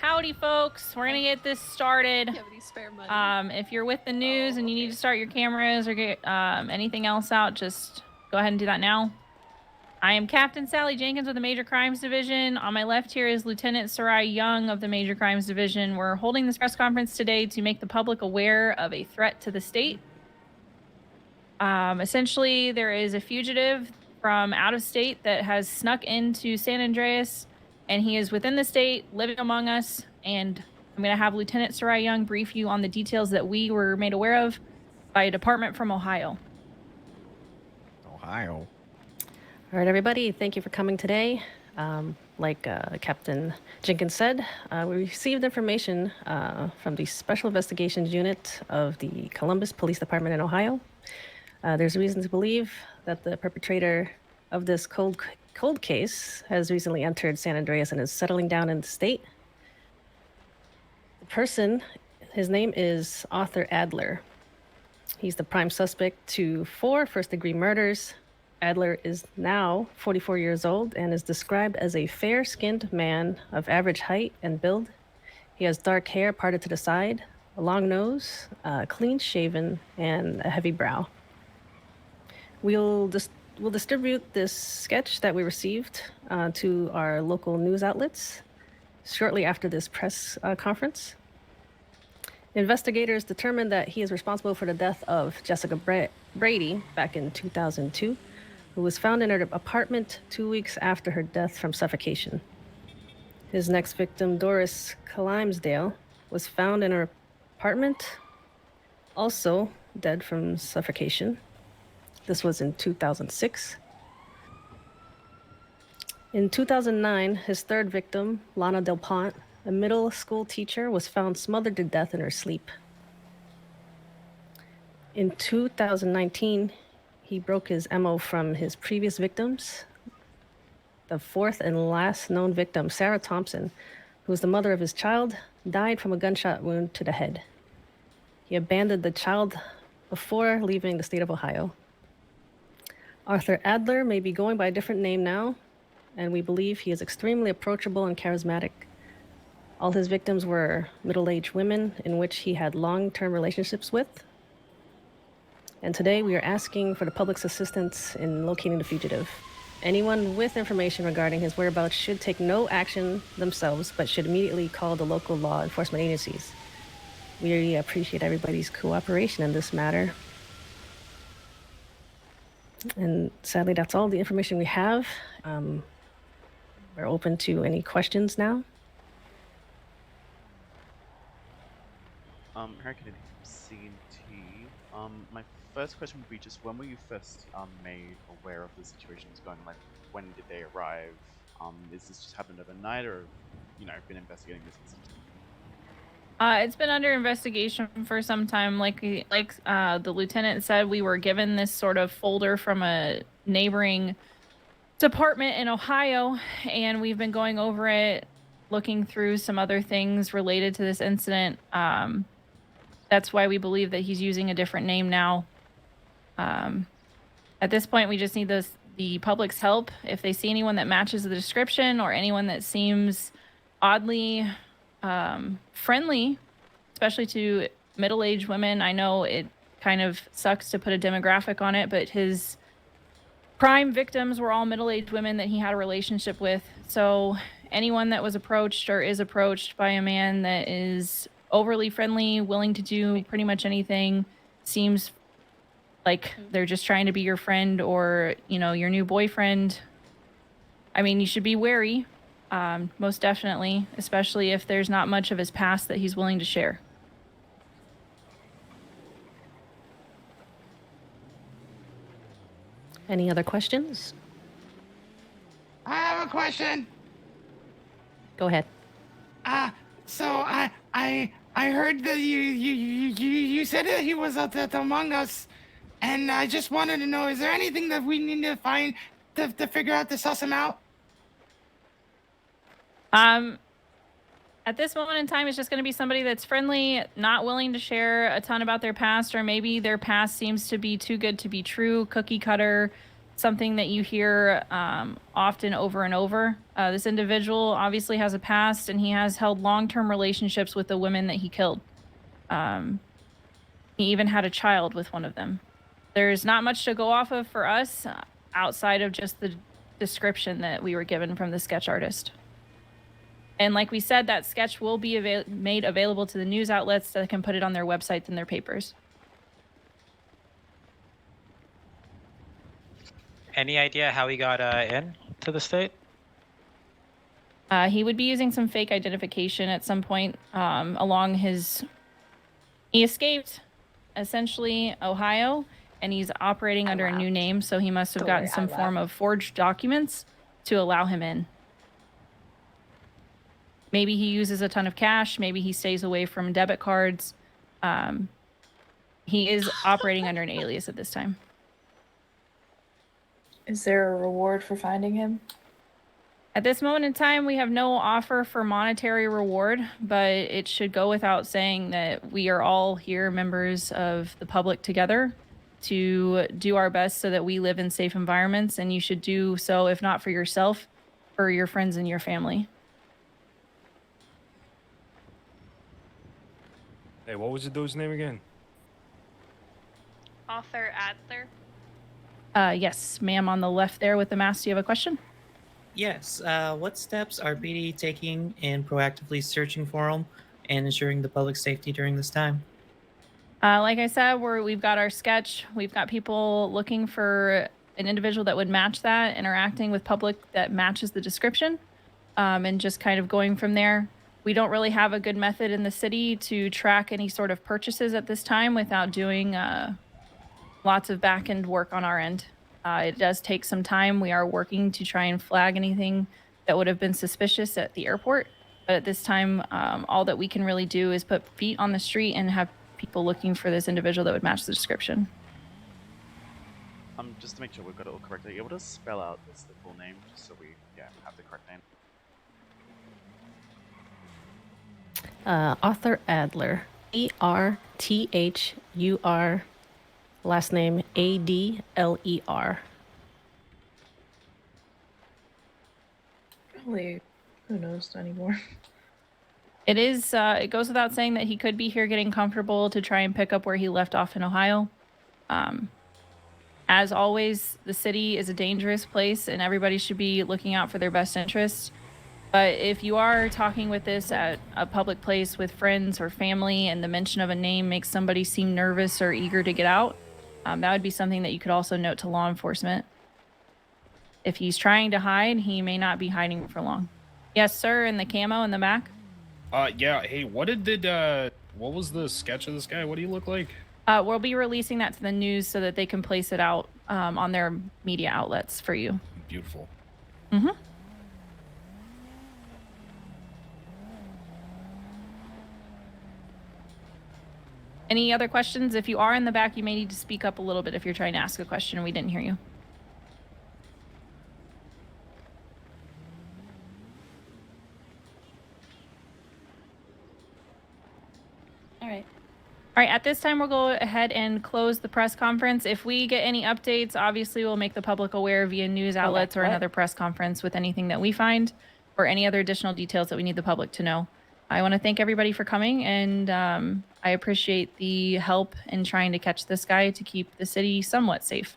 Howdy, folks. We're going to get this started. Do you have any spare money? If you're with the news and you need to start your cameras or get anything else out, just go ahead and do that now. I am Captain Sally Jenkins with the Major Crimes Division. On my left here is Lieutenant Sarai Young of the Major Crimes Division. We're holding this press conference today to make the public aware of a threat to the state. Essentially, there is a fugitive from out of state that has snuck into San Andreas, and he is within the state, living among us, and I'm going to have Lieutenant Sarai Young brief you on the details that we were made aware of by a department from Ohio. Ohio. All right, everybody, thank you for coming today. Like Captain Jenkins said, we received information from the Special Investigations Unit of the Columbus Police Department in Ohio. There's reason to believe that the perpetrator of this cold case has recently entered San Andreas and is settling down in the state. The person, his name is Arthur Adler. He's the prime suspect to 4 first-degree murders. Adler is now 44 years old and is described as a fair-skinned man of average height and build. He has dark hair parted to the side, a long nose, clean-shaven, and a heavy brow. We'll distribute this sketch that we received to our local news outlets shortly after this press conference. Investigators determined that he is responsible for the death of Jessica Brady back in 2002, who was found in her apartment 2 weeks after her death from suffocation. His next victim, Doris Calimsdale, was found in her apartment, also dead from suffocation. This was in 2006. In 2009, his third victim, Lana Del Pont, a middle school teacher, was found smothered to death in her sleep. In 2019, he broke his MO from his previous victims. The fourth and last known victim, Sarah Thompson, who was the mother of his child, died from a gunshot wound to the head. He abandoned the child before leaving the state of Ohio. Arthur Adler may be going by a different name now, and we believe he is extremely approachable and charismatic. All his victims were middle-aged women in which he had long-term relationships with. And today we are asking for the public's assistance in locating the fugitive. Anyone with information regarding his whereabouts should take no action themselves, but should immediately call the local law enforcement agencies. We really appreciate everybody's cooperation in this matter. And sadly, that's all the information we have. We're open to any questions now. Hurricane from CNT. My first question would be just when were you first made aware of the situation was going? Like, when did they arrive? Is this just happened overnight, or been investigating this incident? It's been under investigation for some time. Like the lieutenant said, we were given this sort of folder from a neighboring department in Ohio, and we've been going over it, looking through some other things related to this incident. That's why we believe that he's using a different name now. At this point, we just need the public's help. If they see anyone that matches the description or anyone that seems oddly friendly, especially to middle-aged women. I know it kind of sucks to put a demographic on it, but his prime victims were all middle-aged women that he had a relationship with. So anyone that was approached or is approached by a man that is overly friendly, willing to do pretty much anything, seems like they're just trying to be your friend or, your new boyfriend. I mean, you should be wary. Most definitely, especially if there's not much of his past that he's willing to share. Any other questions? I have a question. Go ahead. So I heard that you said that he was among us, and I just wanted to know, is there anything that we need to find to figure out to suss him out? At this moment in time, it's just going to be somebody that's friendly, not willing to share a ton about their past, or maybe their past seems to be too good to be true, cookie cutter, something that you hear often over and over. This individual obviously has a past, and he has held long-term relationships with the women that he killed. He even had a child with one of them. There's not much to go off of for us outside of just the description that we were given from the sketch artist. And like we said, that sketch will be made available to the news outlets that can put it on their websites and their papers. Any idea how he got in to the state? He would be using some fake identification at some point along his... He escaped, essentially, Ohio, and he's operating under a new name, so he must have gotten some form of forged documents to allow him in. Maybe he uses a ton of cash. Maybe he stays away from debit cards. He is operating under an alias at this time. Is there a reward for finding him? At this moment in time, we have no offer for monetary reward, but it should go without saying that we are all here, members of the public together, to do our best so that we live in safe environments, and you should do so, if not for yourself, for your friends and your family. Hey, what was the dude's name again? Author Adler. Yes, ma'am, on the left there with the mask. Do you have a question? Yes. What steps are BD taking in proactively searching for him and ensuring the public safety during this time? Like I said, we've got our sketch. We've got people looking for an individual that would match that, interacting with public that matches the description, and just kind of going from there. We don't really have a good method in the city to track any sort of purchases at this time without doing lots of back-end work on our end. It does take some time. We are working to try and flag anything that would have been suspicious at the airport. But at this time, all that we can really do is put feet on the street and have people looking for this individual that would match the description. Just to make sure we've got it all correct, are you able to spell out the full name just so we have the correct name? Arthur Adler. Arthur. Last name Adler. Probably, who knows anymore. It is. It goes without saying that he could be here getting comfortable to try and pick up where he left off in Ohio. As always, the city is a dangerous place, and everybody should be looking out for their best interests. But if you are talking with this at a public place with friends or family, and the mention of a name makes somebody seem nervous or eager to get out, that would be something that you could also note to law enforcement. If he's trying to hide, he may not be hiding for long. Yes, sir, in the camo in the back. Yeah. Hey, what was the sketch of this guy? What do you look like? We'll be releasing that to the news so that they can place it out on their media outlets for you. Beautiful. Mm-hmm. Any other questions? If you are in the back, you may need to speak up a little bit if you're trying to ask a question and we didn't hear you. All right. All right, at this time, we'll go ahead and close the press conference. If we get any updates, obviously we'll make the public aware via news outlets or another press conference with anything that we find or any other additional details that we need the public to know. I want to thank everybody for coming, and I appreciate the help in trying to catch this guy to keep the city somewhat safe.